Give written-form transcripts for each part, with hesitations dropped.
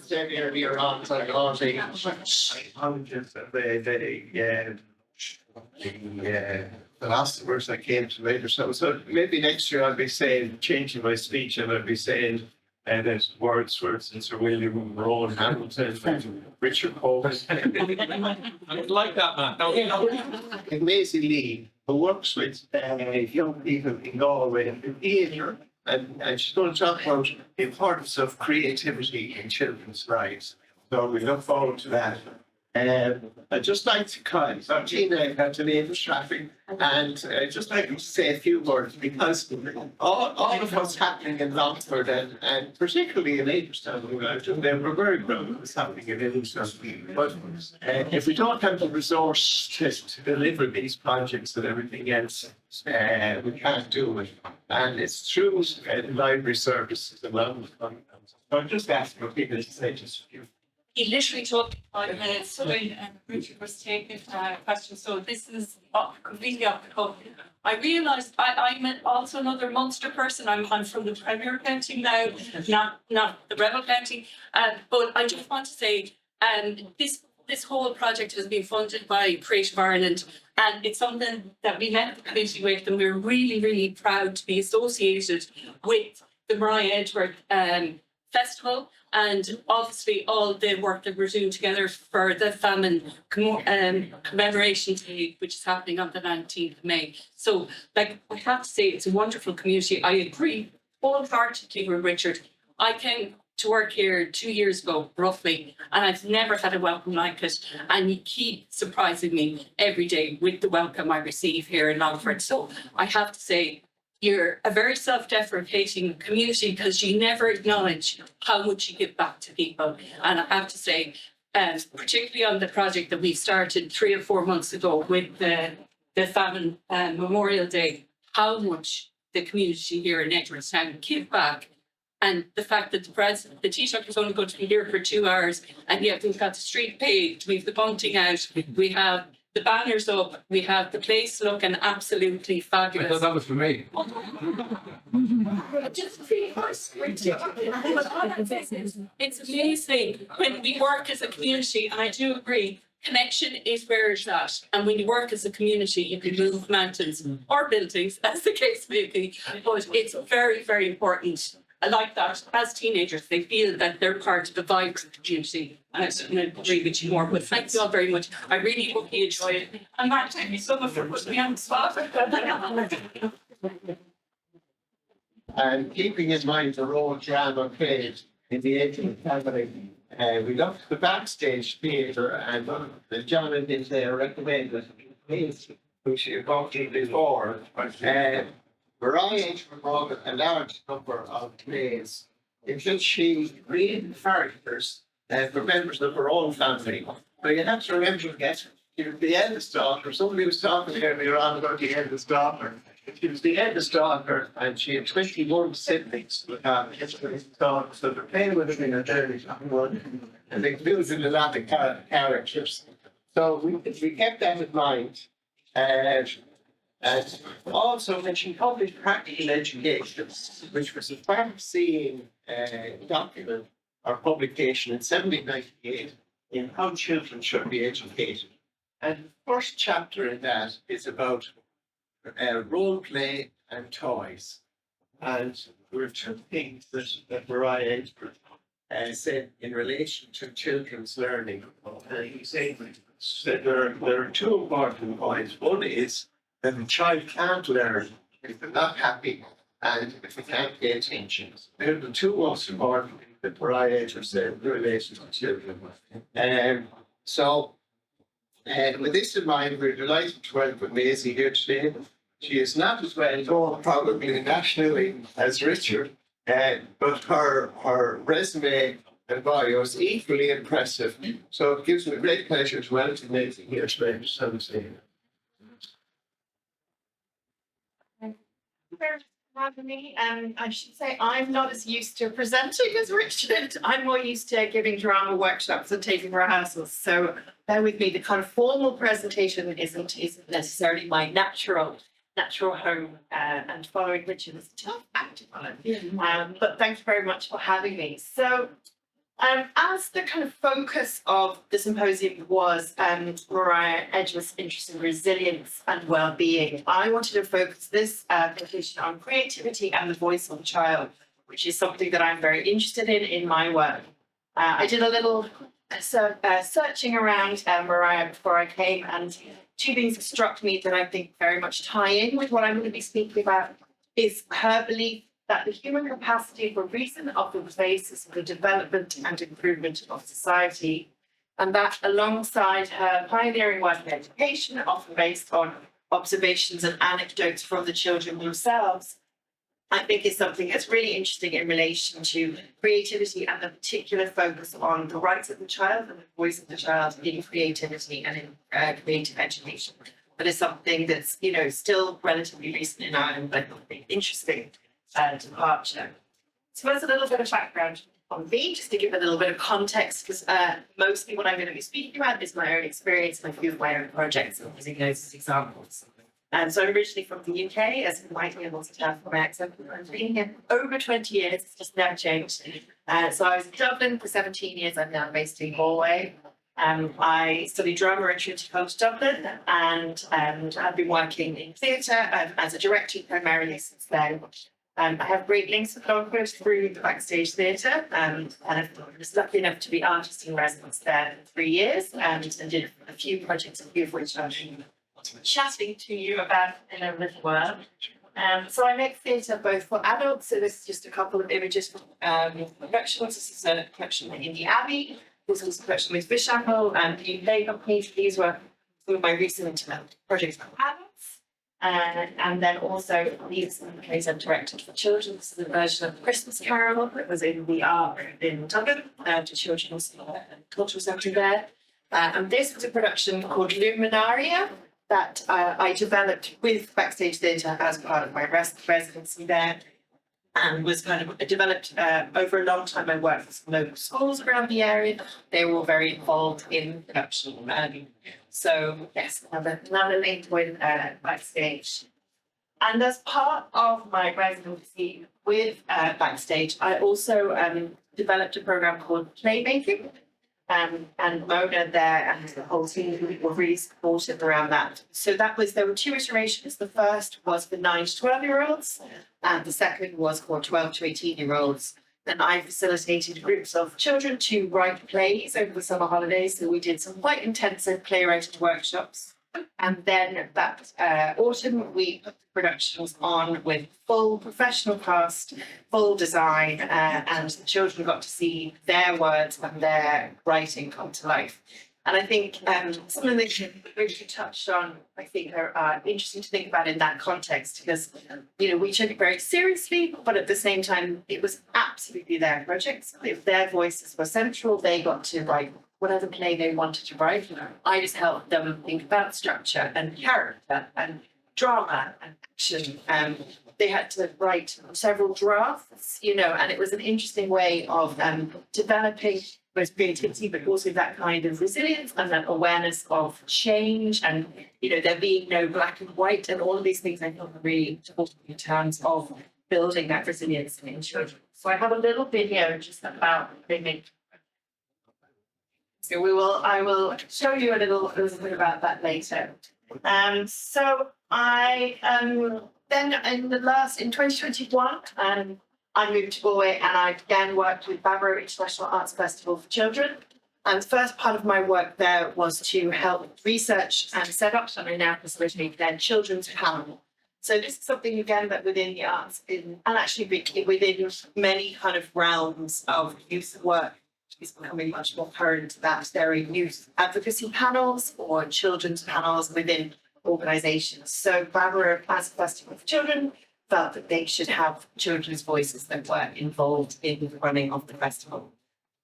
Said earlier on psychology, the philosophers that came to later. So maybe next year I'll be saying, changing my speech, and I'll be saying, and there's Wordsworth and Sir William Rowan Hamilton and Richard Coles. I would like that, man. And Maisie Lee, who works with young people in Galway in theatre, and she's going to talk about the importance of creativity in children's lives. So we look forward to that. I'd just like to call Tina had to leave the traffic, and I'd just like to say a few words, because all of what's happening in Longford and particularly in Aberstown, they were very proud of what's happening in Aberstown. But if we don't have the resource to deliver these projects and everything else, we can't do it. And it's through library services alone. So I'm just asking people to say just a few. He literally took 5 minutes, so and Richard was taking questions. So this is completely off the cuff. I realised I'm also another Munster person. I'm from the Premier County now, not the Rebel County. But I just want to say, this whole project has been funded by Creative Ireland, and it's something that we met the committee with, and we're really, really proud to be associated with the Maria Edgeworth Festival. And obviously all the work that we're doing together for the famine commemoration day, which is happening on the 19th of May. So, I have to say, it's a wonderful community. I agree wholeheartedly with Richard. I came to work here 2 years ago, roughly, and I've never had a welcome like it. And you keep surprising me every day with the welcome I receive here in Longford. So I have to say, you're a very self-deprecating community because you never acknowledge how much you give back to people. And I have to say, particularly on the project that we started 3 or 4 months ago with the Famine Memorial Day, how much the community here in Edgeworthstown give back. And the fact that the Taoiseach is only going to be here for 2 hours, and yet we've got the street paved, we've the bunting out, we have the banners up, we have the place looking absolutely fabulous. I thought that was for me. It's amazing when we work as a community, and I do agree, connection is where it's at. And when you work as a community, you can move mountains or buildings, as the case may be. But it's very, very important. I like that as teenagers, they feel that they're part of the vibe of the community. And I certainly agree with you more. But thank you all very much. I really hope you enjoy it. And Mark, thank you so much for putting me on the spot. And keeping in mind the role drama played in the 18th family, we looked at the backstage theatre, and John and there recommended who she had talked to before. Maria Edgeworth wrote a large number of plays in which she created characters for members of her own family. But you have to remember that she was the eldest daughter. Somebody was talking earlier on about the eldest daughter. She was the eldest daughter, and she had 21 siblings. So they're playing with her in a early childhood, and they included a lot of characters. So we kept that in mind. And also when she published Practical Education, which was a far-seeing document or publication in 1798 in how children should be educated. And the first chapter in that is about role play and toys. And there were two things that Maria Edgeworth said in relation to children's learning. And he said that there are two important points. One is that the child can't learn if they're not happy and if they can't pay attention. They're the two most important things that Maria Edgeworth said in relation to children. With this in mind, we're delighted to welcome Maisie here today. She is not as well known probably nationally as Richard, but her resume and bio is equally impressive. So it gives me great pleasure to welcome Maisie here today. For having me. I should say I'm not as used to presenting as Richard. I'm more used to giving drama workshops and taking rehearsals. So bear with me, the kind of formal presentation isn't necessarily my natural natural home, and following Richard was a tough act to follow. But thank you very much for having me. So, as the kind of focus of the symposium was Maria Edgeworth's interest in resilience and well-being, I wanted to focus this presentation on creativity and the voice of the child, which is something that I'm very interested in my work. I did a little searching around Maria before I came, and two things that struck me that I think very much tie in with what I'm going to be speaking about is her belief that the human capacity for reason often the basis for the development and improvement of society, and that alongside her pioneering work in education, often based on observations and anecdotes from the children themselves, I think is something that's really interesting in relation to creativity and the particular focus on the rights of the child and the voice of the child in creativity and in creative education. But it's something that's, still relatively recent in Ireland, but I think interesting departure. So that's a little bit of background on me, just to give a little bit of context, because mostly what I'm going to be speaking about is my own experience and a few of my own projects, and using those as examples. So I'm originally from the UK, as you might be able to tell from my accent. I've been here over 20 years, it's just never changed. So I was in Dublin for 17 years, I'm now based in Galway. I studied drama at Trinity College Dublin, and I've been working in theatre as a director primarily since then. I have great links with Longford through the Backstage Theatre, and I was lucky enough to be artist in residence there for 3 years, and did a few projects, a few of which I'm chatting to you about in a little while. So I make theatre both for adults, so this is just a couple of images from productions. This is a production in the Abbey. This was a production with Fishamble New Play Company. These were some of my recent projects for adults. And then also these plays I've directed for children. This is a version of Christmas Carol that was in the Ark in Dublin, to Children's Cultural Centre there. And this was a production called Luminaria that I developed with Backstage Theatre as part of my residency there, and was kind of developed over a long time. I worked with some local schools around the area. They were all very involved in production. So yes, another link with Backstage. And as part of my residency with Backstage, I also developed a program called Playmaking. And Mona there and the whole team were really supportive around that. So there were 2 iterations. The first was for 9 to 12-year-olds, and the second was for 12 to 18-year-olds. And I facilitated groups of children to write plays over the summer holidays. So we did some quite intensive playwriting workshops. And then that autumn, we put the productions on with full professional cast, full design, and the children got to see their words and their writing come to life. And I think some of the things that Richard touched on, I think, are interesting to think about in that context, because, we took it very seriously, but at the same time, it was absolutely their projects. If their voices were central, they got to write whatever play they wanted to write. I just helped them think about structure and character and drama and action. They had to write several drafts, and it was an interesting way of developing both creativity, but also that kind of resilience and that awareness of change, and there being no black and white, and all of these things I thought were really important in terms of building that resilience in children. So I have a little video just about Playmaking. So I will show you a little bit about that later. So I then in 2021, I moved to Galway, and I again worked with Barbaro International Arts Festival for Children. And the first part of my work there was to help research and set up, and I now facilitate their children's panel. So this is something again that within the arts, and actually within many kind of realms of youth work, is becoming much more current, that there are youth advocacy panels or children's panels within organisations. So Barbaro, as a festival for children, felt that they should have children's voices that were involved in the running of the festival.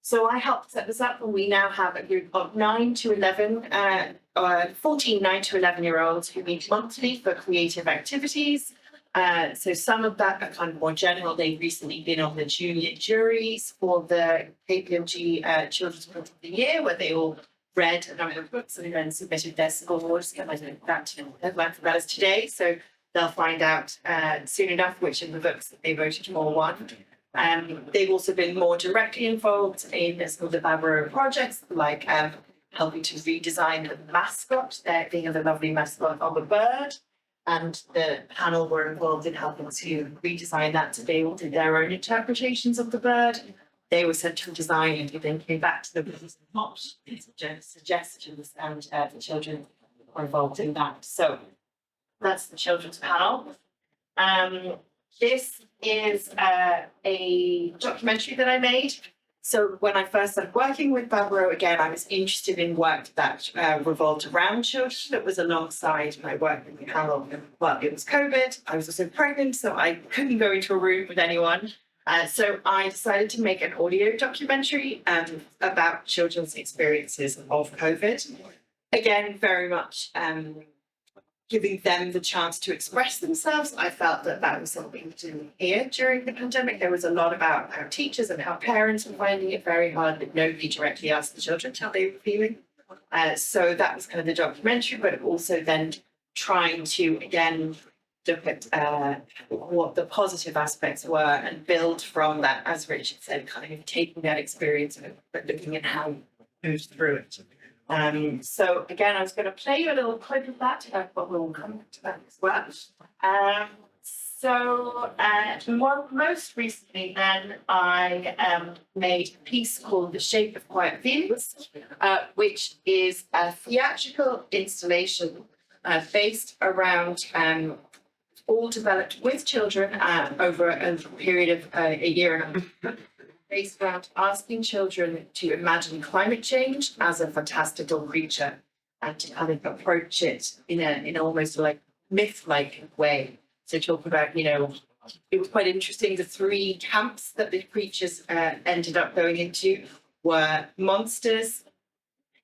So I helped set this up, and we now have a group of 9 to 11, 14 9 to 11-year-olds who meet monthly for creative activities. So some of that are kind of more general. They've recently been on the junior juries for the KPMG Children's Book of the Year, where they all read a number of books and then submitted their scores. I don't know that as today. So they'll find out soon enough which of the books that they voted for won. They've also been more directly involved in some of the Barbaro projects, like helping to redesign the mascot, there being the lovely mascot of a bird. And the panel were involved in helping to redesign that to be able to do their own interpretations of the bird. They were central design and then came back to the business and suggestions, and the children were involved in that. So that's the children's panel. This is a documentary that I made. So when I first started working with Barbaro, again, I was interested in work that revolved around children. That was alongside my work with the panel. Well, it was COVID. I was also pregnant, so I couldn't go into a room with anyone. So I decided to make an audio documentary about children's experiences of COVID. Again, very much giving them the chance to express themselves. I felt that that was something to do here during the pandemic. There was a lot about how teachers and how parents were finding it very hard, but nobody directly asked the children how they were feeling. So that was kind of the documentary, but also then trying to, again, look at what the positive aspects were and build from that, as Richard said, kind of taking that experience but looking at how we moved through it. So again, I was going to play you a little clip of that, but we'll come back to that as well. Most recently then, I made a piece called The Shape of Quiet Feelings, which is a theatrical installation based around all developed with children over a period of a year and a half, based around asking children to imagine climate change as a fantastical creature and to kind of approach it in almost like myth-like way. So talk about, it was quite interesting. The three camps that the creatures ended up going into were monsters,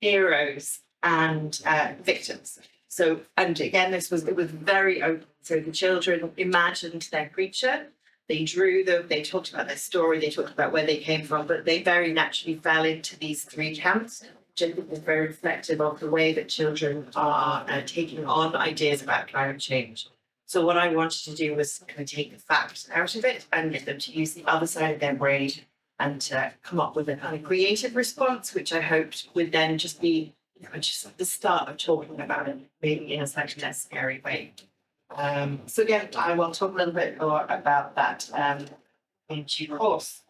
heroes, and victims. So, and again, it was very open. So the children imagined their creature. They drew them, they talked about their story, they talked about where they came from, but they very naturally fell into these three camps, which I think is very reflective of the way that children are taking on ideas about climate change. So what I wanted to do was kind of take the facts out of it and get them to use the other side of their brain and to come up with a kind of creative response, which I hoped would then just be just at the start of talking about it, maybe in a slightly less scary way. So again, I will talk a little bit more about that in due course.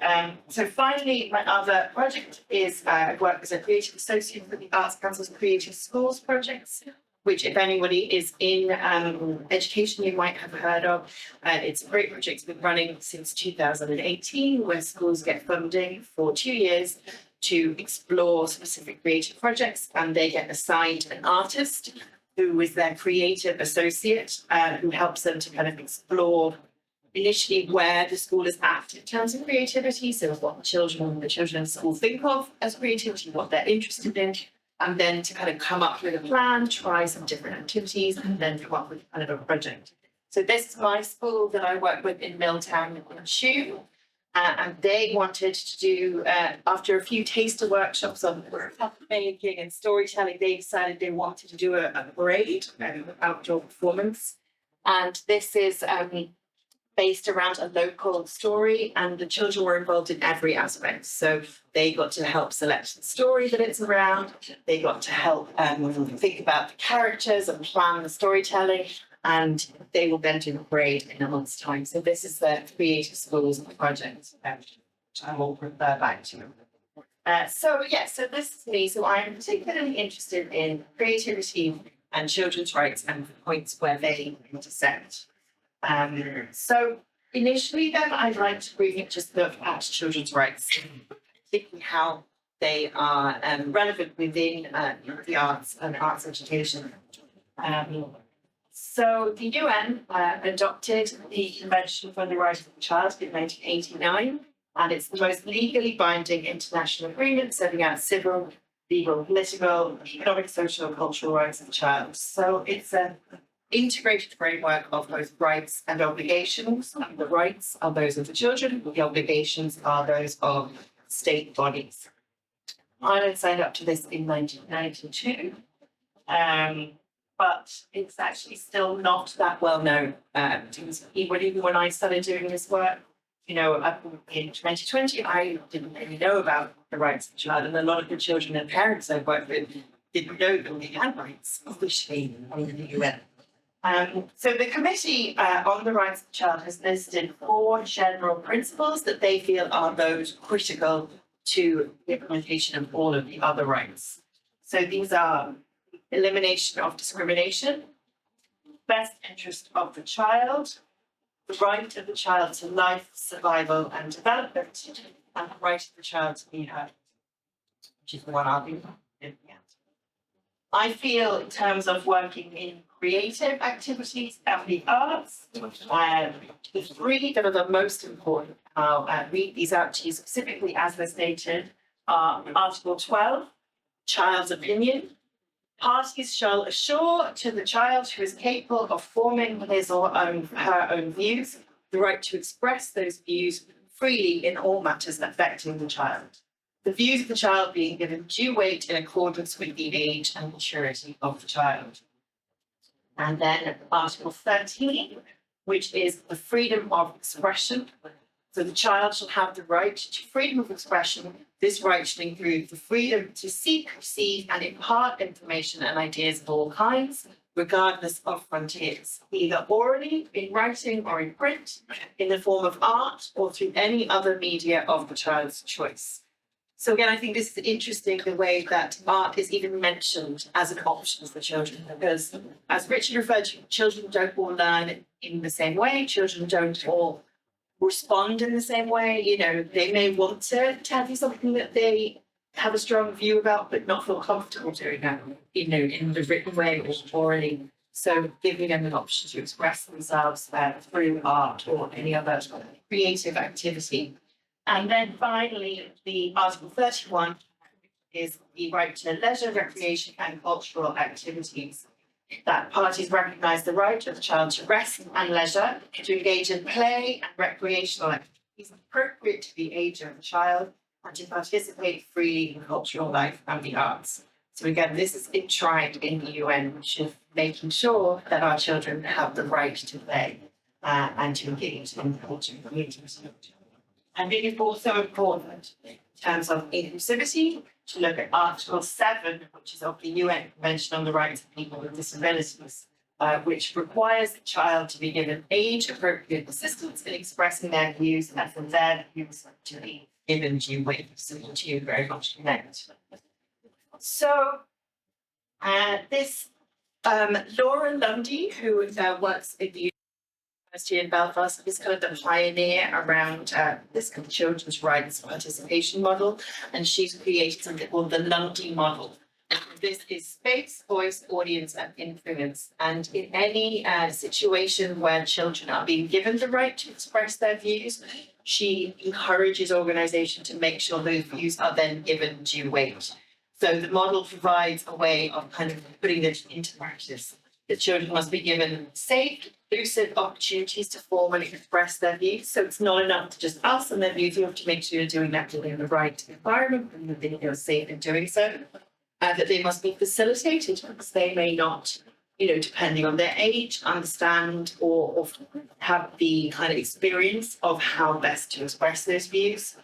So finally, my other project is I work as a creative associate for the Arts Council's Creative Schools projects, which if anybody is in education, you might have heard of. It's a great project that's been running since 2018, where schools get funding for 2 years to explore specific creative projects, and they get assigned an artist who is their creative associate, who helps them to kind of explore initially where the school is at in terms of creativity, so what the children in school think of as creativity, what they're interested in, and then to kind of come up with a plan, try some different activities, and then come up with kind of a project. So this is my school that I work with in Milltown in Shoe. And they wanted to do, after a few taster workshops on puppet making and storytelling, they decided they wanted to do a parade, outdoor performance. And this is based around a local story, and the children were involved in every aspect. So they got to help select the story that it's around. They got to help think about the characters and plan the storytelling. And they will then do the parade in a month's time. So this is the Creative Schools project, which I will refer back to. So this is me. So I am particularly interested in creativity and children's rights and the points where they intersect. So initially then, I'd like to really just look at children's rights, thinking how they are relevant within the arts and arts education. So the UN adopted the Convention for the Rights of the Child in 1989, and it's the most legally binding international agreement setting out civil, legal, political, economic, social, and cultural rights of the child. So it's an integrated framework of both rights and obligations. The rights are those of the children, the obligations are those of state bodies. Ireland signed up to this in 1992. but it's actually still not that well known. Even when I started doing this work, you know, up in 2020, I didn't really know about the rights of the child, and a lot of the children and parents I worked with didn't know that they had rights officially in the UN. So the Committee on the Rights of the Child has listed 4 general principles that they feel are those critical to the implementation of all of the other rights. So these are elimination of discrimination, best interest of the child, the right of the child to life, survival and development, and the right of the child to be heard, which is the one I'll be looking at. I feel in terms of working in creative activities and the arts, the 3 that are the most important, I'll read these out to you specifically as they're stated, are Article 12, child's opinion. Parties shall assure to the child who is capable of forming his or her own views the right to express those views freely in all matters affecting the child. The views of the child being given due weight in accordance with the age and maturity of the child. And then Article 13, which is the freedom of expression. So the child shall have the right to freedom of expression. This right should include the freedom to seek, receive, and impart information and ideas of all kinds, regardless of frontiers, either orally, in writing, or in print, in the form of art, or through any other media of the child's choice. So again, I think this is interesting, the way that art is even mentioned as an option for children, because as Richard referred to, children don't all learn in the same way, children don't all respond in the same way. You know, they may want to tell you something that they have a strong view about, but not feel comfortable doing that, you know, in the written way or orally. So giving them an option to express themselves through art or any other creative activity. And then finally, the Article 31 is the right to leisure, recreation and cultural activities. That parties recognise the right of the child to rest and leisure, to engage in play and recreational activities appropriate to the age of the child, and to participate freely in cultural life and the arts. So again, this is enshrined in the UN, which is making sure that our children have the right to play and to engage in culture and communities. And it is also important in terms of inclusivity to look at Article 7, which is of the UN Convention on the Rights of People with Disabilities, which requires the child to be given age-appropriate assistance in expressing their views and for their views to be given due weight. So thank you very much for that. So this Laura Lundy, who works at the University in Belfast, is kind of the pioneer around this kind of children's rights participation model, and she's created something called the Lundy model. This is space, voice, audience, and influence. And in any situation where children are being given the right to express their views, she encourages organisations to make sure those views are then given due weight. So the model provides a way of kind of putting this into practice. The children must be given safe, inclusive opportunities to form and express their views. So it's not enough to just ask them their views. You have to make sure you're doing that in the right environment and that they feel safe in doing so. That they must be facilitated because they may not, you know, depending on their age, understand or have the kind of experience of how best to express those views.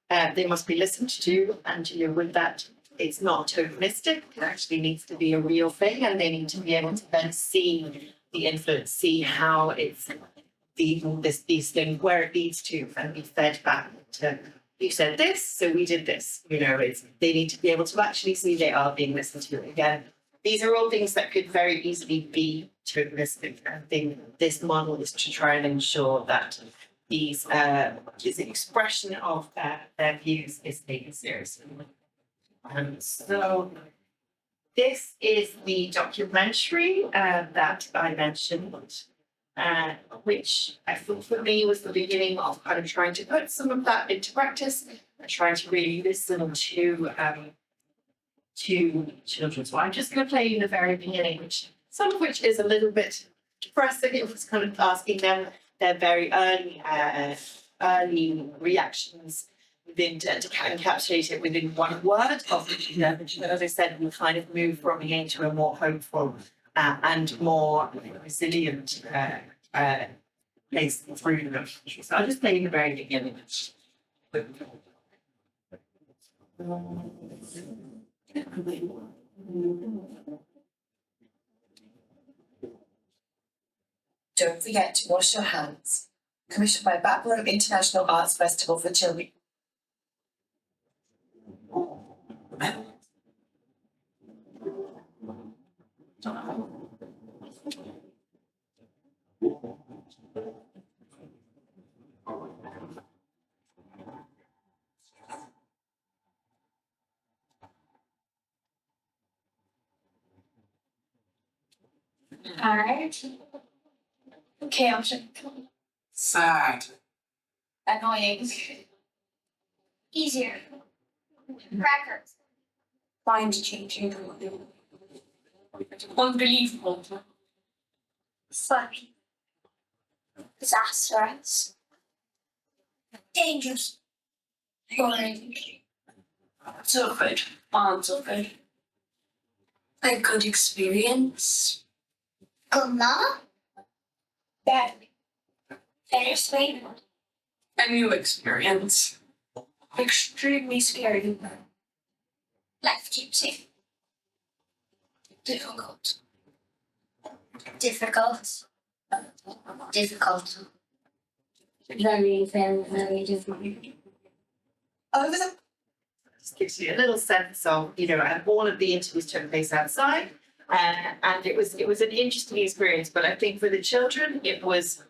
They must be listened to, and you know, with that, it's not tokenistic. It actually needs to be a real thing, and they need to be able to then see the influence, see how it's these things, where it leads to, and be fed back to. You said this, so we did this. You know, they need to be able to actually see they are being listened to. Again, these are all things that could very easily be tokenistic. I think this model is to try and ensure that this expression of their views is taken seriously. So this is the documentary that I mentioned, which I thought for me was the beginning of kind of trying to put some of that into practice and trying to really listen to children. So I'm just going to play you the very beginning, some of which is a little bit depressing. It was kind of asking them their very early reactions within to encapsulate it within one word of the intervention. But as I said, we kind of move from here to a more hopeful and more resilient place through them. So I'll just play in the very beginning. Don't forget to wash your hands. Commissioned by Babylon International Arts Festival for Children. Alright. Chaotic. Sad. Annoying. Easier. Crackers. Mind changing. Unbelievable. Funny. Disastrous. Dangerous. Boring. So good. So good. A good experience. Good luck. Bad. Bittersweet. A new experience. Extremely scary. Life-changing. Difficult. Difficult. Difficult. Very, very, very difficult. Over the just gives you a little sense of, and all of the interviews took place outside, and it was an interesting experience. But I think for the children, it was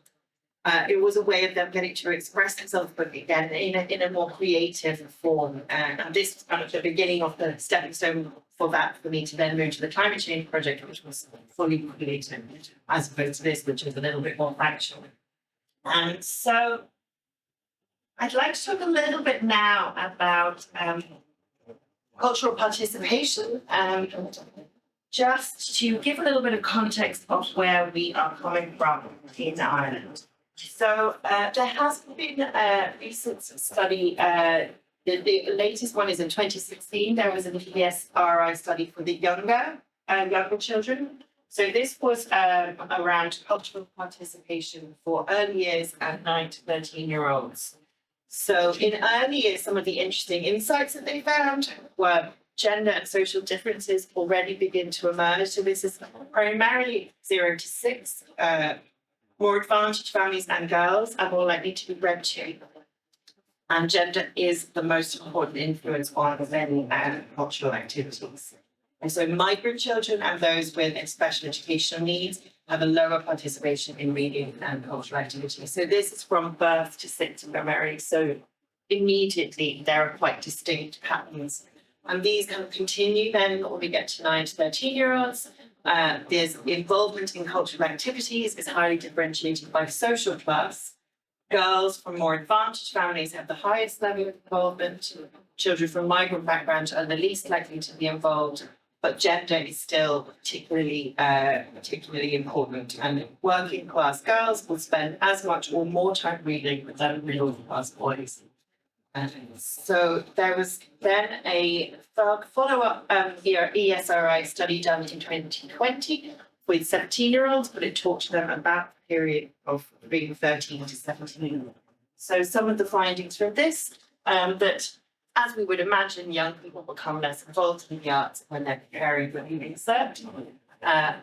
a way of them getting to express themselves, but again in a more creative form. And this was kind of the beginning of the stepping stone for me to then move to the climate change project, which was fully creative, as opposed to this, which is a little bit more factual. And so I'd like to talk a little bit now about cultural participation, just to give a little bit of context of where we are coming from in Ireland. So there has been a recent study, the latest one is in 2016, there was an ESRI study for the younger children. So this was around cultural participation for early years and 9 to 13-year-olds. So in early years, some of the interesting insights that they found were gender and social differences already begin to emerge. So this is primarily 0 to 6. More advantaged families and girls are more likely to be read to. And gender is the most important influence on many cultural activities. And so migrant children and those with special educational needs have a lower participation in reading and cultural activities. So this is from birth to symptom memory. So immediately there are quite distinct patterns. And these kind of continue then when we get to 9 to 13-year-olds. There's involvement in cultural activities is highly differentiated by social class. Girls from more advantaged families have the highest level of involvement. Children from migrant backgrounds are the least likely to be involved. But gender is still particularly important, and working class girls will spend as much or more time reading than middle class boys. So there was then a follow-up ESRI study done in 2020 with 17-year-olds, but it talked to them about the period of being 13 to 17. So some of the findings from this, that as we would imagine, young people become less involved in the arts when they're preparing for leaving cert.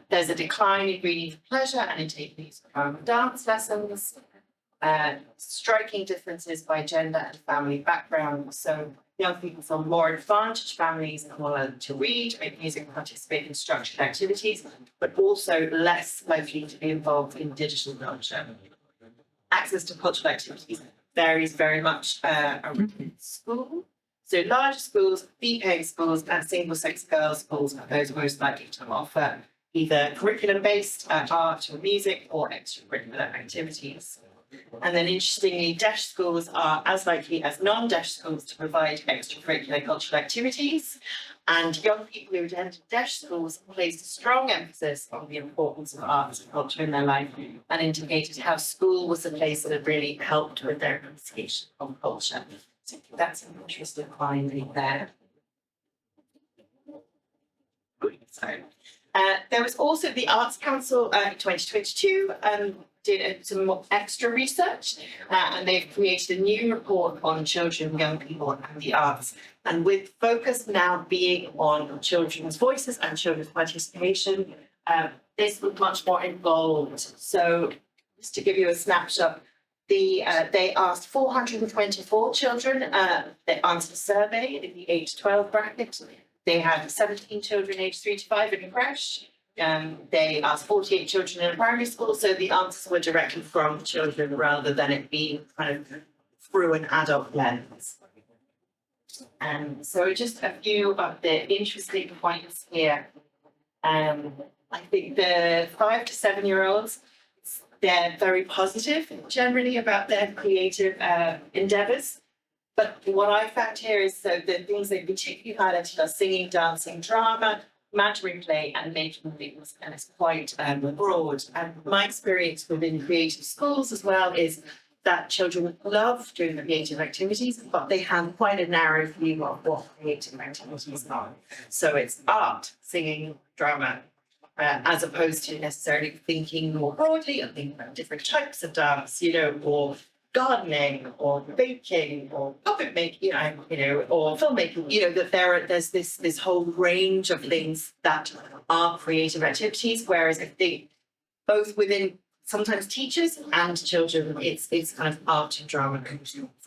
There's a decline in reading for pleasure and in taking dance lessons. Striking differences by gender and family background. So young people from more advantaged families are more likely to read, make music, and participate in structured activities, but also less likely to be involved in digital culture. Access to cultural activities varies very much around school. So larger schools, fee-paying schools, and single-sex girls' schools are those most likely to offer either curriculum-based art or music or extracurricular activities. And then interestingly, DESH schools are as likely as non-DESH schools to provide extracurricular cultural activities. And young people who attended DESH schools placed a strong emphasis on the importance of arts and culture in their life and indicated how school was a place that really helped with their appreciation of culture. So that's an interesting finding there. Sorry. There was also the Arts Council in 2022 did some more extra research and they've created a new report on children, young people and the arts. And with focus now being on children's voices and children's participation, this was much more involved. So just to give you a snapshot, they asked 424 children, they answered a survey in the 8 to 12 bracket. They had 17 children aged 3 to 5 in a creche. They asked 48 children in a primary school, so the answers were directly from children rather than it being kind of through an adult lens. So just a few of the interesting points here. I think the 5 to 7-year-olds, they're very positive generally about their creative endeavours. But what I found here is so the things they particularly highlighted are singing, dancing, drama, mentoring play and making things, and it's quite broad. And my experience within creative schools as well is that children love doing creative activities, but they have quite a narrow view of what creative activities are. So it's art, singing, drama, as opposed to necessarily thinking more broadly and thinking about different types of dance, or gardening or baking or puppet making, or filmmaking, that there's this whole range of things that are creative activities, whereas I think both within sometimes teachers and children, it's kind of art and drama.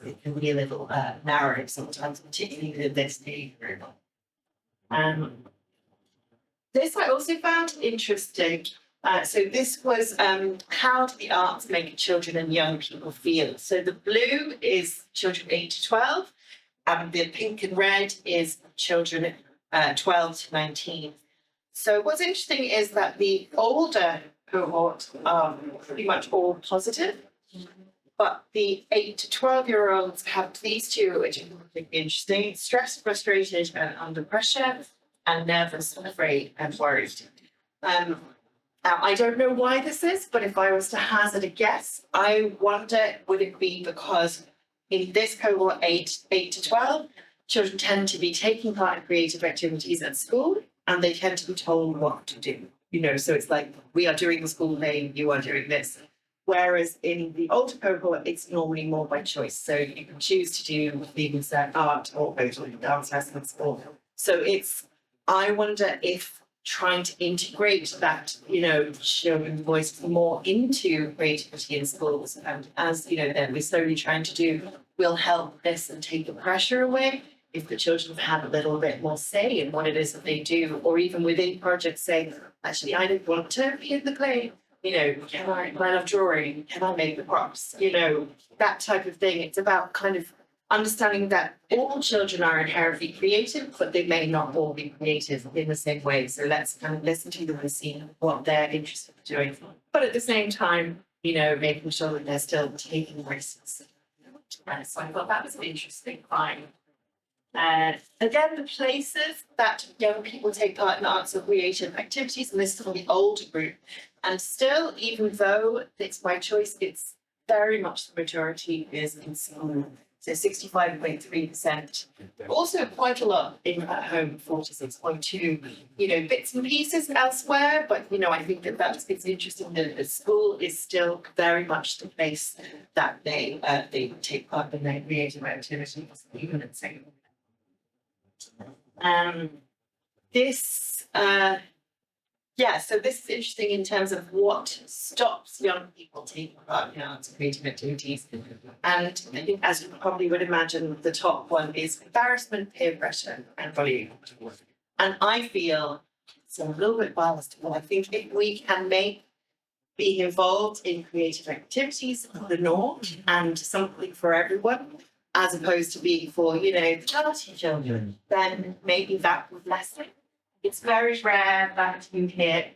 It can be a little narrow sometimes, particularly in this age group. This I also found interesting. So this was how do the arts make children and young people feel? So the blue is children 8 to 12, and the pink and red is children 12 to 19. So what's interesting is that the older cohort are pretty much all positive, but the 8 to 12-year-olds have these two, which is interesting: stressed, frustrated, and under pressure, and nervous, afraid, and worried. Now, I don't know why this is, but if I was to hazard a guess, I wonder, would it be because in this cohort 8 to 12, children tend to be taking part in creative activities at school and they tend to be told what to do. So it's like, we are doing the school name, you are doing this. Whereas in the older cohort, it's normally more by choice. So you can choose to do things like art or go to dance lessons. So I wonder if trying to integrate that, children's voice more into creativity in schools, and as that we're slowly trying to do, will help this and take the pressure away if the children have had a little bit more say in what it is that they do, or even within projects saying, actually, I don't want to be in the play. I love drawing? Can I make the props? That type of thing. It's about kind of understanding that all children are inherently creative, but they may not all be creative in the same way. So let's kind of listen to them and see what they're interested in doing. But at the same time, making sure that they're still taking risks. So I thought that was an interesting find. Again, the places that young people take part in arts or creative activities, and this is for the older group. And still, even though it's by choice, it's very much the majority is in school. So 65.3%. Also quite a lot in at home, 46.2%. Bits and pieces elsewhere, but I think it's interesting that the school is still very much the place that they take part in their creative activities, even at secondary. So this is interesting in terms of what stops young people taking part in arts and creative activities. And I think, as you probably would imagine, the top one is embarrassment, peer pressure, and bullying. And I feel, so I'm a little bit biased, but I think if we can make being involved in creative activities the norm and something for everyone, as opposed to being for, charity children, then maybe that would lessen. It's very rare that you hear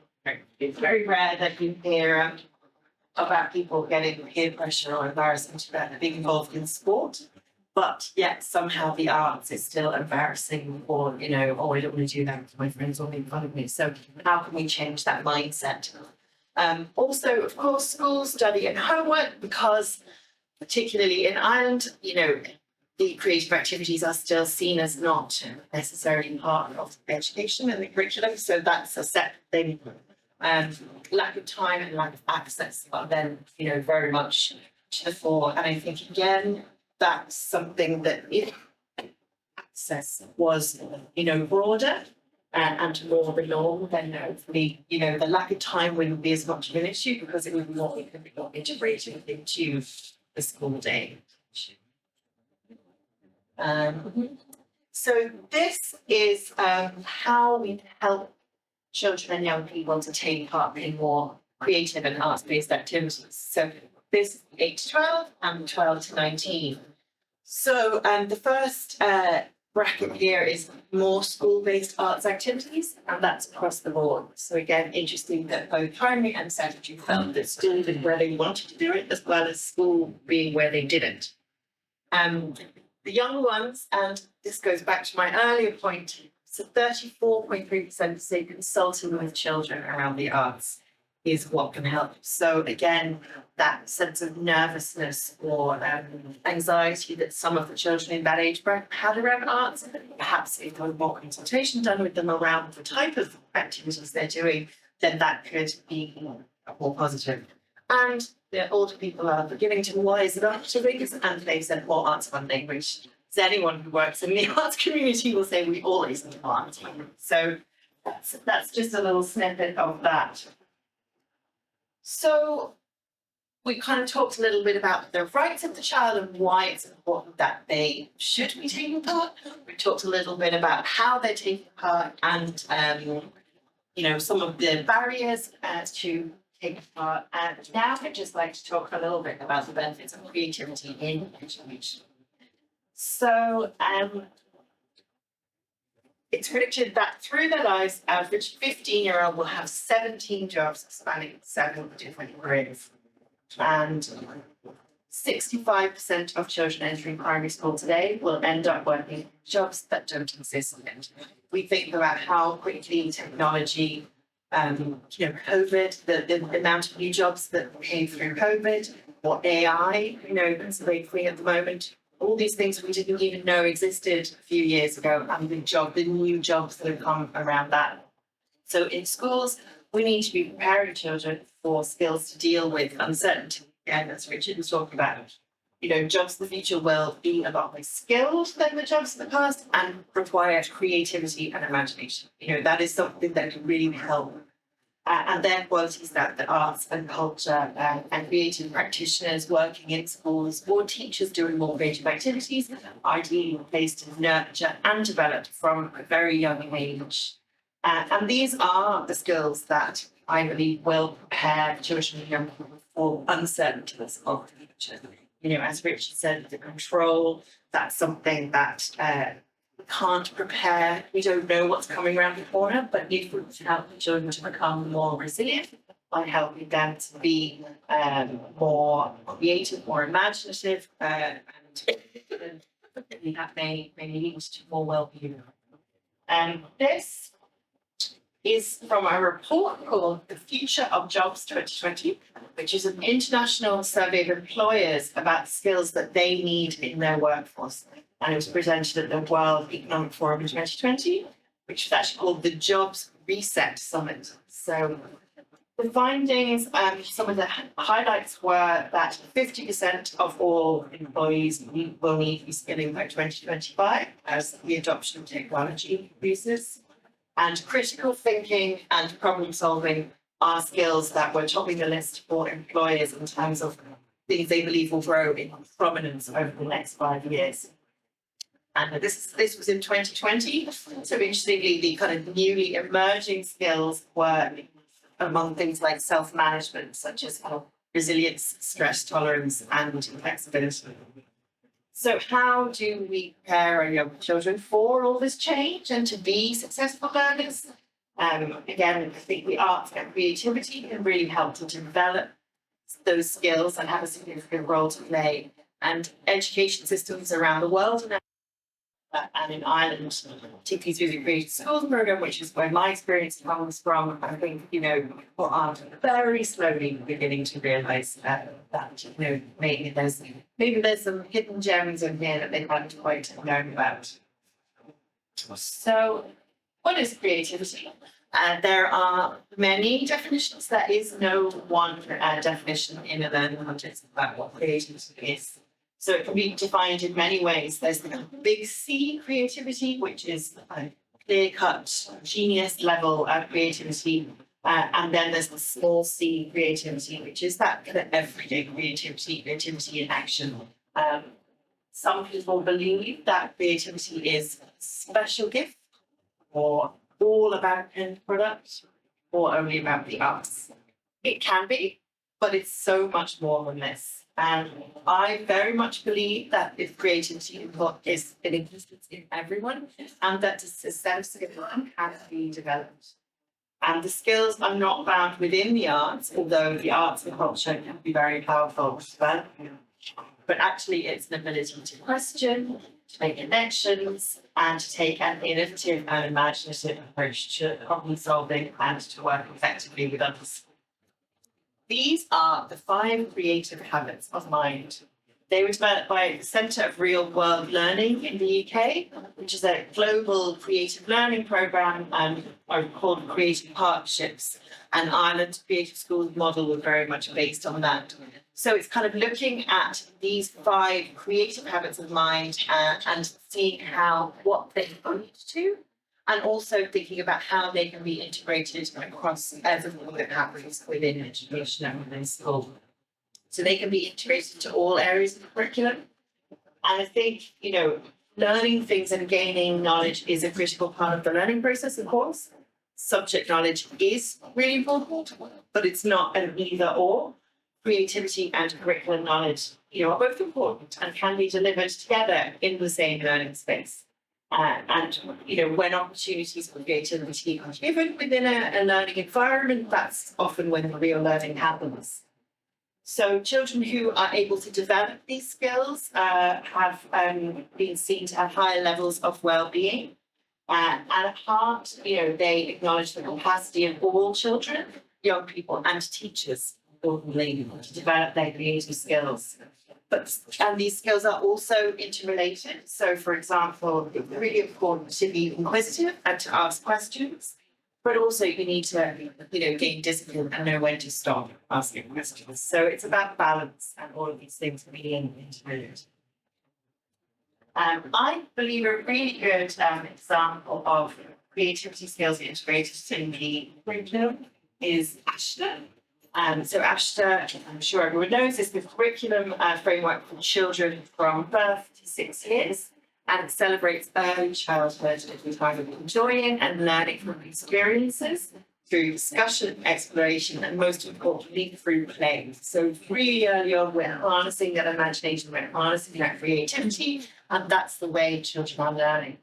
about people getting peer pressure or embarrassment about being involved in sport, but yet somehow the arts is still embarrassing, or I don't want to do that because my friends will make fun of me. So how can we change that mindset? Also, of course, school study and homework, because particularly in Ireland, the creative activities are still seen as not necessarily part of education and the curriculum, so that's a separate thing. Lack of time and lack of access are then, very much to the fore. And I think again, that's something that if access was, broader and more of the norm, then hopefully, the lack of time wouldn't be as much of an issue because it would be more integrated into the school day. So this is how we help children and young people to take part in more creative and arts-based activities. So this is 8 to 12 and 12 to 19. So the first bracket here is more school-based arts activities, and that's across the board. So again, interesting that both primary and secondary felt that school did where they wanted to do it, as well as school being where they didn't. The younger ones, and this goes back to my earlier point, so 34.3% say consulting with children around the arts is what can help. So again, that sense of nervousness or anxiety that some of the children in that age bracket had around arts, perhaps if there was more consultation done with them around the type of activities they're doing, then that could be more positive. And the older people are beginning to wise up to things, and they've said more arts funding, which is anyone who works in the arts community will say we always need more arts funding. So that's just a little snippet of that. So we kind of talked a little bit about the rights of the child and why it's important that they should be taking part. We talked a little bit about how they're taking part and, some of the barriers to take part. And now I'd just like to talk a little bit about the benefits of creativity in education. So it's predicted that through their lives, average 15-year-old will have 17 jobs spanning 7 different careers. And 65% of children entering primary school today will end up working jobs that don't exist yet. We think about how quickly technology, COVID, the amount of new jobs that came through COVID, or AI, that's very free at the moment. All these things we didn't even know existed a few years ago, and the new jobs that have come around that. So in schools, we need to be preparing children for skills to deal with uncertainty. And as Richard was talking about, jobs in the future will be a lot more skilled than the jobs in the past and require creativity and imagination. That is something that can really help. And they're qualities that the arts and culture and creative practitioners working in schools or teachers doing more creative activities are ideally placed to nurture and develop from a very young age. And these are the skills that I believe will prepare children and young people for uncertainties of the future. As Richard said, the control, that's something that we can't prepare. We don't know what's coming around the corner, but if we help the children to become more resilient by helping them to be more creative, more imaginative, and that may lead to more well-being. This is from a report called The Future of Jobs 2020, which is an international survey of employers about skills that they need in their workforce. And it was presented at the World Economic Forum in 2020, which was actually called the Jobs Reset Summit. So the findings, some of the highlights were that 50% of all employees will need reskilling by 2025 as the adoption of technology increases. And critical thinking and problem solving are skills that were topping the list for employers in terms of things they believe will grow in prominence over the next 5 years. And this was in 2020. So interestingly, the kind of newly emerging skills were among things like self-management, such as resilience, stress tolerance, and flexibility. So how do we prepare our young children for all this change and to be successful learners? Again, I think the arts and creativity can really help to develop those skills and have a significant role to play. And education systems around the world now and in Ireland, particularly through the Creative Schools programme, which is where my experience comes from. I think, people are very slowly beginning to realise that, maybe there's some hidden gems in here that they haven't quite known about. So, what is creativity? There are many definitions. There is no one definition in a learning context about what creativity is. So it can be defined in many ways. There's the big C creativity, which is clear-cut, genius level creativity. And then there's the small c creativity, which is that kind of everyday creativity in action. Some people believe that creativity is a special gift, or all about end product, or only about the arts. It can be, but it's so much more than this. And I very much believe that if creativity is an existence in everyone, and that a set of skills can be developed. And the skills are not found within the arts, although the arts and culture can be very powerful to develop. But actually, it's an ability to question, to make connections, and to take an innovative and imaginative approach to problem solving and to work effectively with others. These are the 5 creative habits of mind. They were developed by the Centre of Real World Learning in the UK, which is a global creative learning programme called Creative Partnerships. And Ireland's Creative Schools model was very much based on that. So it's kind of looking at these 5 creative habits of mind and seeing what they lead to, and also thinking about how they can be integrated across everything that happens within education and within school. So they can be integrated to all areas of the curriculum. And I think, learning things and gaining knowledge is a critical part of the learning process, of course. Subject knowledge is really important, but it's not an either or. Creativity and curriculum knowledge, are both important and can be delivered together in the same learning space. And when opportunities for creativity are given within a learning environment, that's often when the real learning happens. So children who are able to develop these skills have been seen to have higher levels of well-being. And at heart, they acknowledge the capacity of all children, young people, and teachers, importantly, to develop their creative skills. And these skills are also interrelated. So, for example, it's really important to be inquisitive and to ask questions, but also you need to, gain discipline and know when to stop asking questions. So it's about balance and all of these things being integrated. I believe a really good example of creativity skills integrated in the curriculum is ASHTA. So ASHTA, I'm sure everyone knows, is the curriculum framework for children from birth to 6 years, and it celebrates early childhood as a time of enjoying and learning from experiences through discussion, exploration, and most importantly, through play. So really early on, we're harnessing that imagination, we're harnessing that creativity, and that's the way children are learning.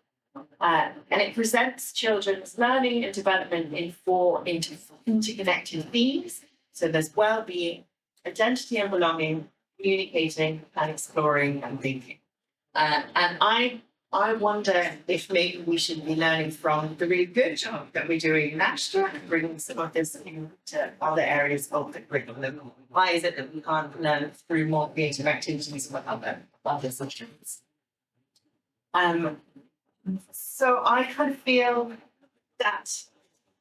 And it presents children's learning and development in 4 interconnected themes. So there's well-being, identity and belonging, communicating, and exploring and thinking. And I wonder if maybe we should be learning from the really good job that we're doing in ASHTA and bringing some of this into other areas of the curriculum. Why is it that we can't learn through more creative activities with other subjects? So I kind of feel that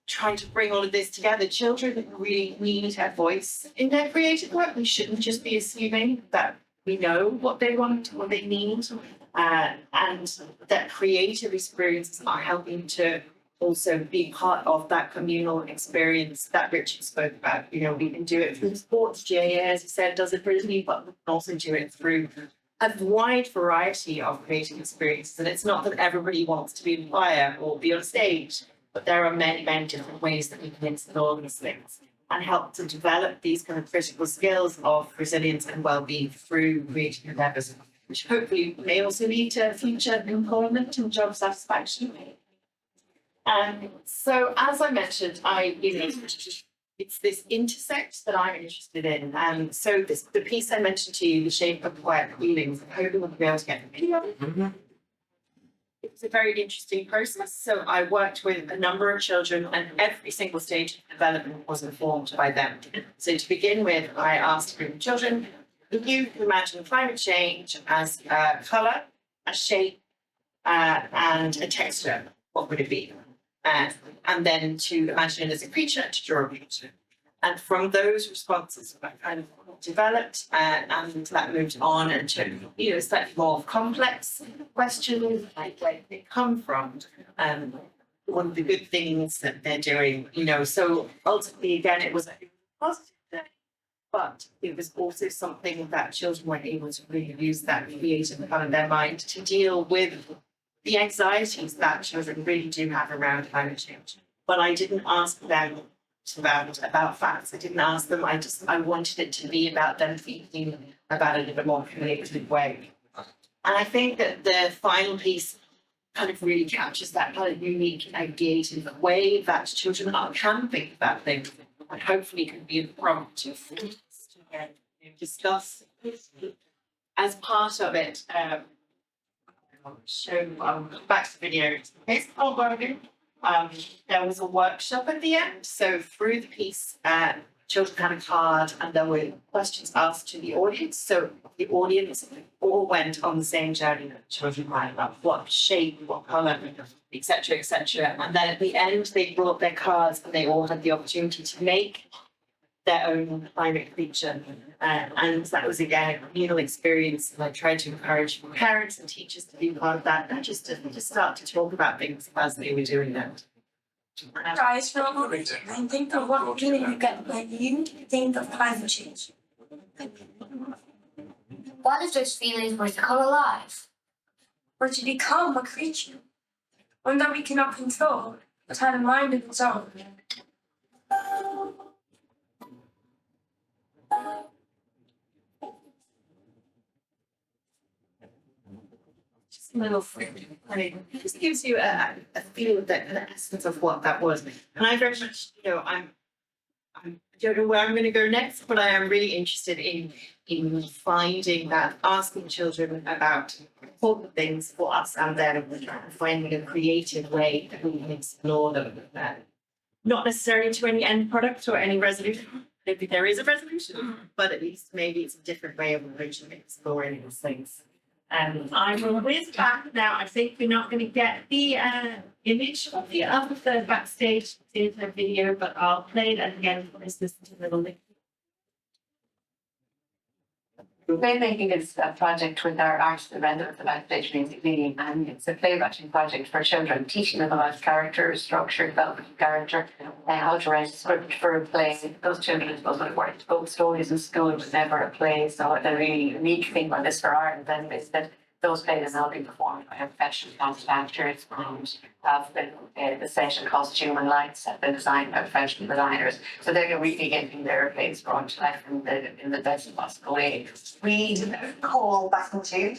trying to bring all of this together, children really need a voice in their creative work. We shouldn't just be assuming that we know what they want, what they need, and that creative experiences are helping to also be part of that communal experience that Richard spoke about. We can do it through sports. GAA, as you said, does it brilliantly, but we can also do it through a wide variety of creative experiences. And it's not that everybody wants to be in choir or be on stage, but there are many, many different ways that we can explore these things and help to develop these kind of critical skills of resilience and well-being through creative endeavours, which hopefully may also lead to future employment and job satisfaction. So, as I mentioned, it's this intersect that I'm interested in. So the piece I mentioned to you, The Shape of Quiet Feelings, I'm hoping we'll be able to get the video. it was a very interesting process. So I worked with a number of children, and every single stage of development was informed by them. So to begin with, I asked a group of children, if you could imagine climate change as a colour, a shape, and a texture, what would it be? And then to imagine it as a creature, to draw a creature. And from those responses, I kind of developed, and that moved on into, slightly more complex questions, like where they come from, one of the good things that they're doing, So ultimately, again, it was a positive thing, but it was also something that children were able to really use that creative part of their mind to deal with the anxieties that children really do have around climate change. But I didn't ask them about facts. I didn't ask them. I wanted it to be about them thinking about it in a more creative way. And I think that the final piece kind of really captures that kind of unique and creative way that children can think about things, and hopefully can be a prompt to discuss as part of it. Back to the video. It's called Wellbeing. There was a workshop at the end, so through the piece, children had a card and there were questions asked to the audience. So the audience all went on the same journey that children had, about what shape, what colour, etc., etc. And then at the end, they brought their cards and they all had the opportunity to make their own climate creature. And that was, again, a communal experience. And I tried to encourage parents and teachers to be part of that, and just to start to talk about things as they were doing that. Guys, for a moment, and think of what feeling you get when you think of climate change. What if those feelings were to come alive? Or to become a creature? One that we cannot control, but had a mind of its own. Just a little it just gives you a feel of the essence of what that was. And I very much, I don't know where I'm going to go next, but I am really interested in finding that, asking children about important things for us and them, and finding a creative way that we can explore them. Not necessarily to any end product or any resolution. Maybe there is a resolution, but at least maybe it's a different way of approaching exploring these things. I will whiz back now. I think we're not going to get the image of the backstage theatre video, but I'll play it again for us listen to the little link. Playmaking is a project with our artist event of the Backstage Music Meeting, and it's a playwriting project for children, teaching them about character, structure, development of character, how to write a script for a play. Those children, I suppose, would have worked both stories in school, but never a play. So the really unique thing about this for our event is that those plays are now being performed by professional talented actors, and have been the set and costume and lights have been designed by professional designers. So they're really getting their plays brought to life in the best possible way. We call back in June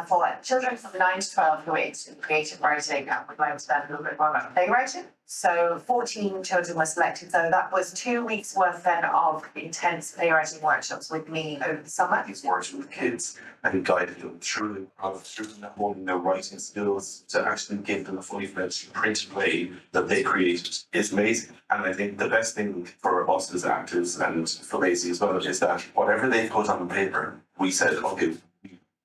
for children from 9 to 12 who are into creative writing, and we'd like to learn a little bit more about playwriting. So 14 children were selected, so that was 2 weeks worth then of intense playwriting workshops with me over the summer. He's worked with kids and guided them through honing their writing skills to actually give them a fully fledged printed play that they created. It's amazing. And I think the best thing for us as actors and for Maisie as well is that whatever they put on paper, we said, okay,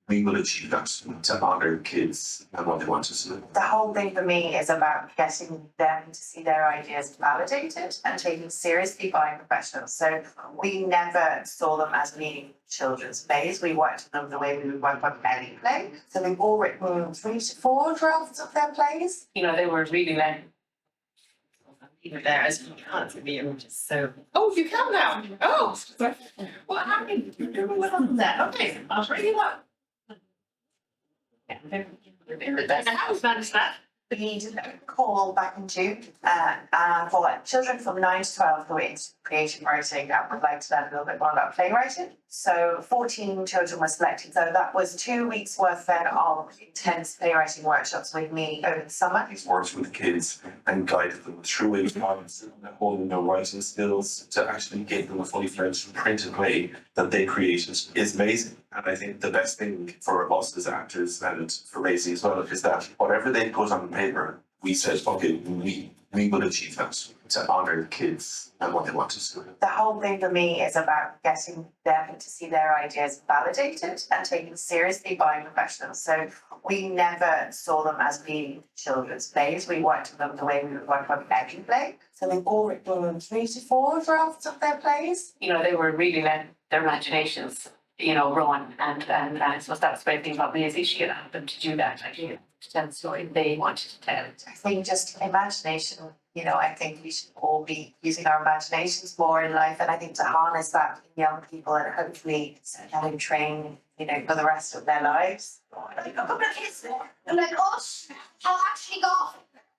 we will achieve that to honour kids and what they want to do. The whole thing for me is about getting them to see their ideas validated and taken seriously by professionals. So we never saw them as being children's plays. We worked with them the way we would work on any play. So we've all written 3 to 4 drafts of their plays. They were really learning. Even there, as you can't see the images. So, oh, you can now. Oh, what happened? What happened there? Okay, I'll bring you up. How managed that? We need a call back in June for children from 9 to 12 who are into creative writing and would like to learn a little bit more about playwriting. So 14 children were selected. So that was 2 weeks worth then of intense playwriting workshops with me over the summer. He's worked with the kids and guided them through it, holding their writing skills to actually give them a fully fledged printed play that they created is amazing. And I think the best thing for us as actors and for Maisie as well is that whatever they put on paper, we said, okay, we will achieve that to honour the kids and what they want to do. The whole thing for me is about getting them to see their ideas validated and taken seriously by professionals. So we never saw them as being children's plays. We worked with them the way we would work on any play. So we've all written 3 to 4 drafts of their plays. You know, they were really letting their imaginations, you know, run, and I suppose that's the great thing about Maisie. She allowed them to do that, actually, to tell the story they wanted to tell. I think just imagination, you know, I think we should all be using our imaginations more in life, and I think to harness that in young people and hopefully set them in training, you know, for the rest of their lives. Like a couple of kids like us have actually got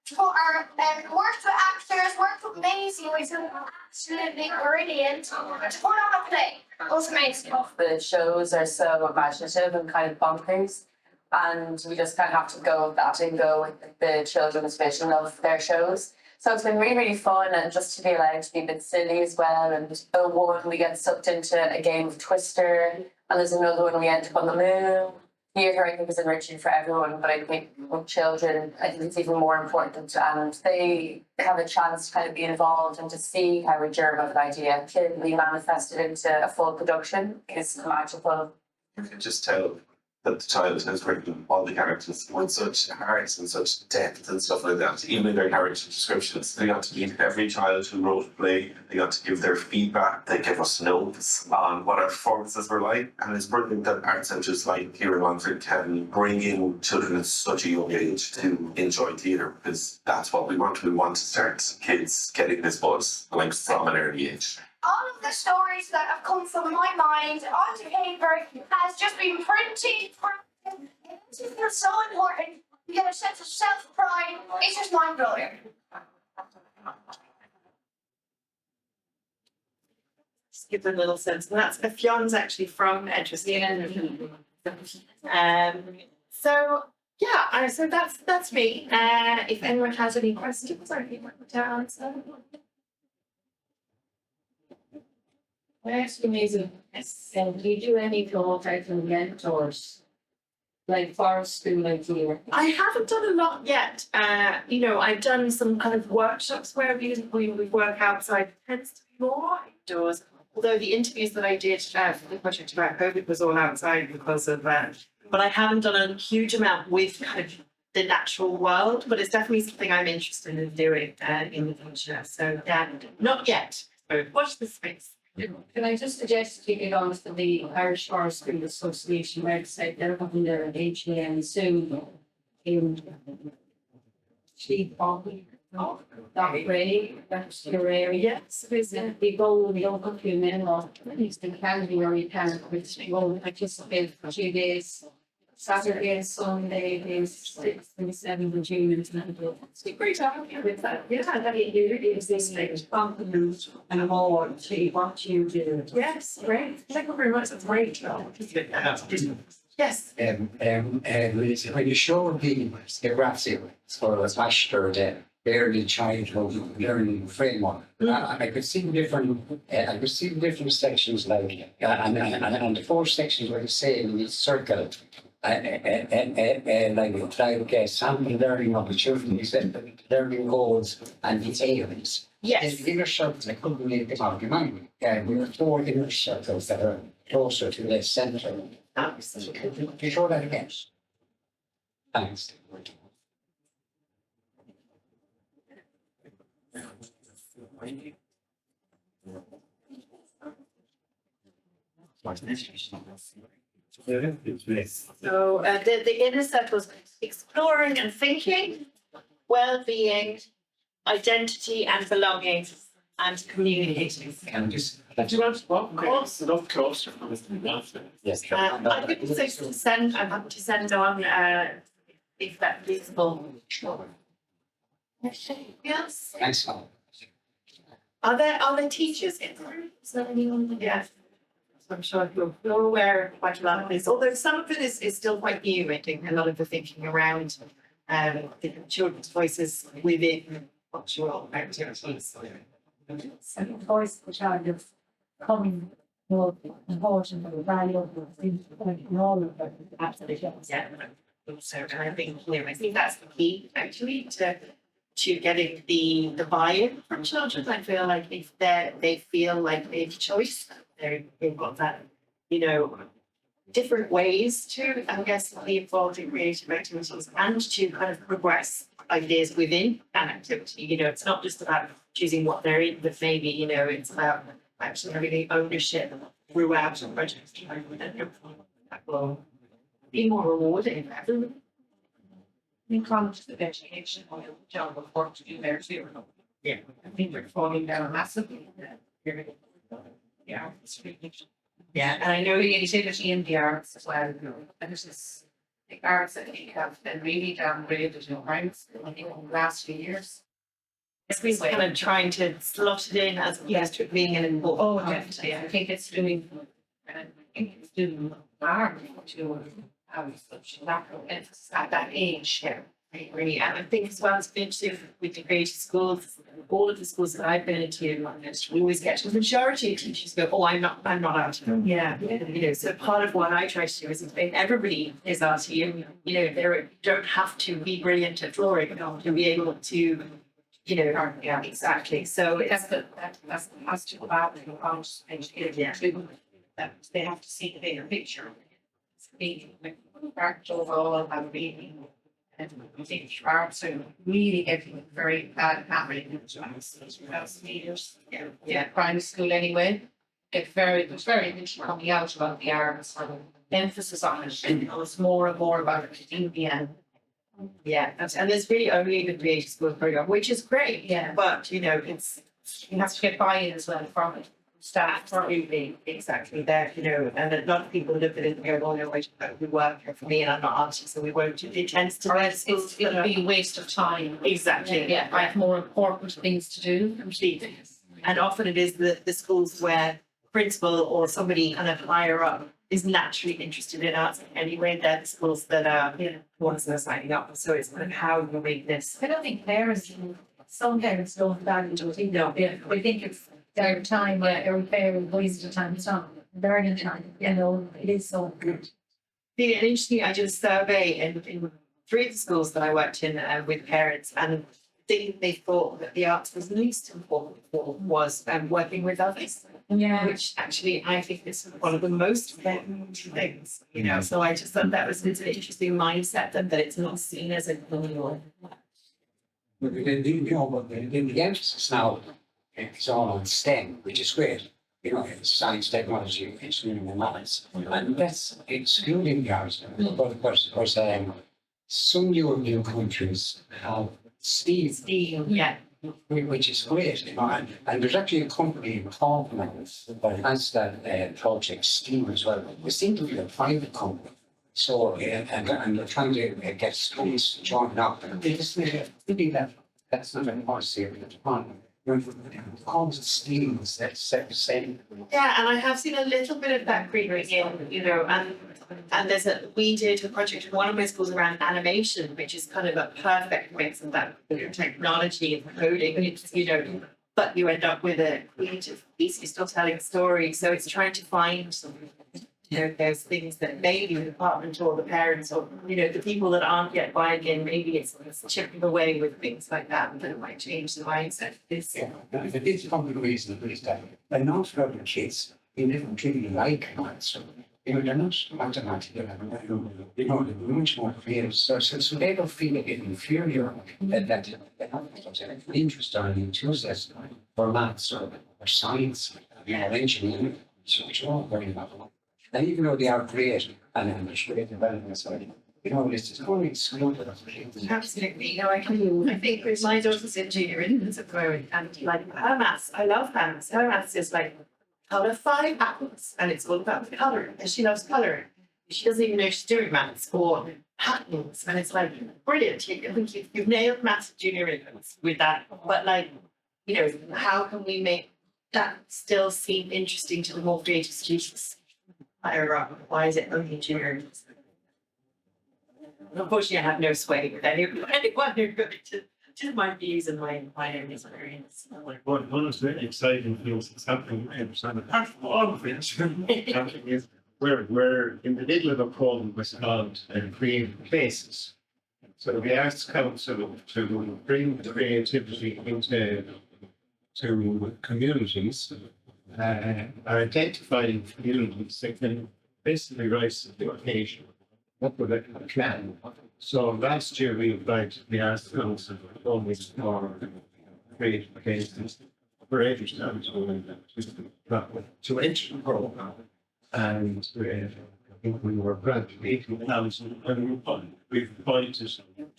to put our worked with actors, worked with Maisie, who's absolutely brilliant, to put on a play. It was amazing. The shows are so imaginative and kind of bonkers, and we just kind of have to go with that and go with the children's vision of their shows. So it's been really, really fun, and just to be allowed to be a bit silly as well. And the one we get sucked into a game of Twister, and there's another one we end up on the moon. Theatre, I think, is enriching for everyone, but I think with children, I think it's even more important, and they have a chance to kind of be involved and to see how a germ of an idea can be manifested into a full production is magical. You can just tell that the child has written all the characters with such heart and such depth and stuff like that, even in their character descriptions. They got to meet every child who wrote a play, they got to give their feedback, they give us notes on what our performances were like, and it's brilliant that art centres like here in Longford can bring in children at such a young age to enjoy theatre, because that's what we want. We want to start kids getting this buzz like from an early age. All of the stories that have come from my mind onto paper has just been printed. It's so important. You get a sense of self-pride. It's just mind-blowing. Just give them a little sense. And that's Fion's actually from Edgeworth. So yeah, so that's me. If anyone has any questions or anyone to answer. I ask you, Maisie, do you do any thought out of mentors, like forest school idea? I haven't done a lot yet. You know, I've done some kind of workshops where we work outside. It tends to be more indoors. Although the interviews that I did for the project about COVID was all outside because of that. But I haven't done a huge amount with kind of the natural world. But it's definitely something I'm interested in doing in the future. So yeah, not yet. So watch this space. Can I just suggest you get on to the Irish Forest School Association website? They're having their AGM soon in Ray, that's your area. Yes, it is. We go, we don't go to men or at least in Canada where we can, which we go participate for 2 days. Saturday and Sunday is 6th and 7th of June. It's great to have you with that. Yeah, that is this compliment and award to what you do. Yes, great. Thank you very much. That's great. Yes. When you show the graphic for a master the early childhood learning framework, I could see different sections like and the 4 sections were the same in each circle. Like sample learning opportunities, learning goals and the aims. Yes. The inner circles, I couldn't make them out of your mind. We have 4 inner circles that are closer to the centre. Can you show that again? Thanks. So the inner set was exploring and thinking, well-being, identity and belonging, and communicating. Can I just? Do you want to walk? Of course. Of course. Yes. I think it's safe to send. I'm happy to send on if that's feasible. Sure. Yes. Thanks a lot. Are there teachers in there? Is there anyone? Yeah. So I'm sure you're aware of quite a lot of this, although some of it is still quite new, I think, a lot of the thinking around the children's voices within cultural activities. And the voice of the child is coming more important and valuable in all of the activities. Yeah. So, and I think, I think that's the key actually to getting the buy-in from children. I feel like if they feel like they have choice, they've got that, different ways to, I guess, be involved in creative activities and to kind of progress ideas within an activity. It's not just about choosing what they're in, but maybe, it's about actually having the ownership throughout the project. That will be more rewarding for everyone. In colleges of education, job of work to do there too. Yeah. I think we're falling down massively. Yeah. Yeah, and I know Creativity in the arts as well. And it's just, the arts I think have been really downgraded in ranks in the last few years. it's kind of trying to slot it in as opposed to it being an important. Oh, definitely. I think it's doing harm to have such lack of emphasis at that age. Yeah, I agree. And I think as well, it's been interesting with the creative schools, all of the schools that I've been into, we always get the majority of teachers go, oh, I'm not RTE. Yeah. So part of what I try to do is explain everybody is RTE. They don't have to be brilliant at drawing to be able to, yeah, exactly. So That's the positive about it, that they have to see the bigger picture. Being practical overall and being and I think arts are really getting very bad happening as leaders. Yeah, primary school anyway. There's very little coming out about the arts and emphasis on it. And it's more and more about academia. yeah, and there's really only the creative school program, which is great. Yeah. But it's You have to get buy-in as well from it. Staff. absolutely exactly that, and a lot of people look at it and go, oh no, we work here for me and I'm not artist, so we won't. It tends to Or be it'll be a waste of time. exactly. Yeah, I have more important things to do. Completely. And often it is the schools where principal or somebody kind of higher up is naturally interested in arts anyway. They're the schools that are ones that are signing up. So it's kind of how you make this. I don't think some parents don't value it. No. They think it's their time, or fair waste of time. It's not learning time, it is so good. Interesting, I did a survey in 3 of the schools that I worked in with parents, and they thought that the arts was least important for was working with others. Yeah. Which actually I think is one of the most important things, So I just thought that was an interesting mindset that it's not seen as a criminal. But the emphasis now is all on STEM, which is great. It's science, technology, engineering, and maths. And that's excluding the arts. But some European countries have STEAM, Yeah. which is great. And there's actually a company in Cornwall that has that project STEAM as well. It seems to be a private company. So, and they're trying to get schools to join up. And they just think that's not very much serious. Calls it STEAM, that's the same. Yeah, and I have seen a little bit of that creeping in, and we did a project in one of my schools around animation, which is kind of a perfect mix of that technology and coding. It's, but you end up with a creative piece, you're still telling a story. So it's trying to find those things that maybe the department or the parents or, the people that aren't yet buying in, maybe it's chipping away with things like that, and it might change the mindset. Yeah, it's probably the reason is that they're not for the kids, they don't really like maths. They're not mathematical, they're much more creative. So they don't feel inferior that they're not interested or enthusiastic for maths or science or engineering, which are all very important. And even though they are great and administrative development, it's just only excluded. Absolutely, I think with my daughter's in junior infants at the moment, and like her maths, I love her maths. Her maths is like colour 5 apples, and it's all about the colouring, and she loves colouring. She doesn't even know she's doing maths or patterns, and it's like brilliant. I think you've nailed maths at junior infants with that, but you know, how can we make that still seem interesting to the more creative students? Why is it only engineering? Unfortunately, I have no sway with anyone who to my views and my own experience. Like one of the exciting things that's happening apart from all of it, happening is we're in the middle of a program was called Creative Places. So we asked council to bring the creativity into communities, identifying communities that can basically rise to the occasion. What would a plan? So last year we asked council always for creative places for every time to enter the program. And I think we were granted 18,000 and we've appointed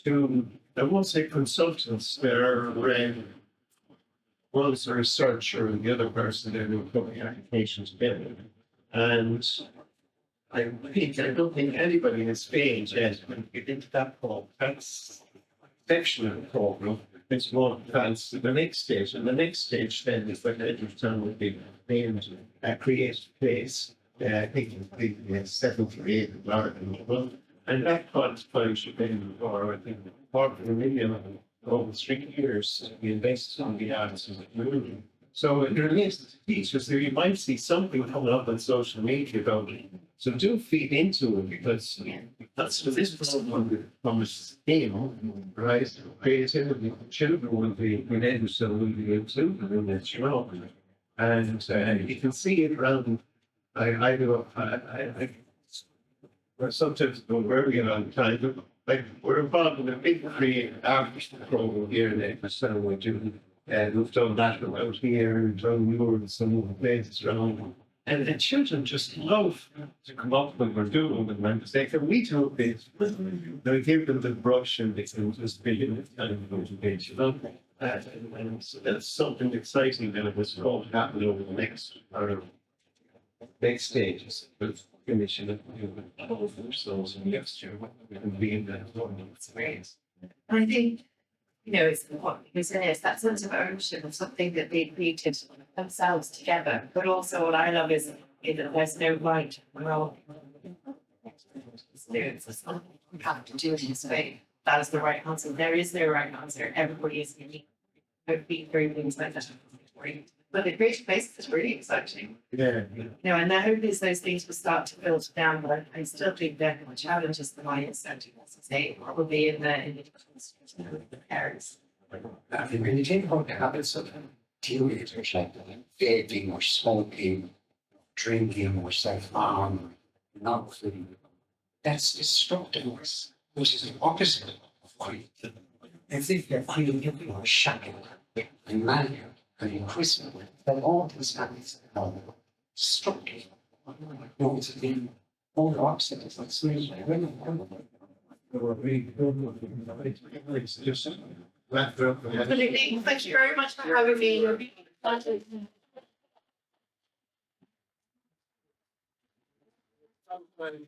two, I won't say consultants, they're one's a researcher and the other person they're doing public applications together. And I don't think anybody has failed yet when you get into that program. That's section of the program. It's more advanced to the next stage. And the next stage then is when Edgeworth would be named a creative place. I think the 7th or 8th of Ireland. And that qualifies should be for I think $250,000 over 3 years to be invested on the arts as a community. So it relates to teachers, so you might see something coming up on social media about it. So do feed into it because that's what this program from a scheme, right? Creativity, children will be able to be included in it, you know. And you can see it around. I do. We're sometimes don't worry on time, but like we're involved in a big free artist program here in Edinburgh, so we're doing. We've done that out here, we've done murals, some of the places around. And the children just love to come up when we're doing them and say, can we do a bit? They give them the brush and they can just be in it kind of motivation, you know? And so that's something exciting that was going to happen over the next stages. But finishing it with all of ourselves and next year, we can be in that learning experience. I think, you know, it's important because it's that sense of ownership of something that they created themselves together. But also what I love is that there's no right or wrong. Experiences. You have to do it this way. That is the right answer. There is no right answer. Everybody is unique. I've been through things like that. But the creative places is really exciting. Yeah. You know, and I hope those things will start to filter down, but I still think that the challenge is the mindset, say, probably in the parents. I mean, when you think about the habits of teenagers, like vaping or smoking, drinking or self-harm, not food, that's destructive, which is the opposite of creativity. As if they're feeling people are shackled and mangled and imprisoned, then all these habits are destructive. No, it's been all the opposite. It's like sleep. Absolutely. Thank you very much for having me.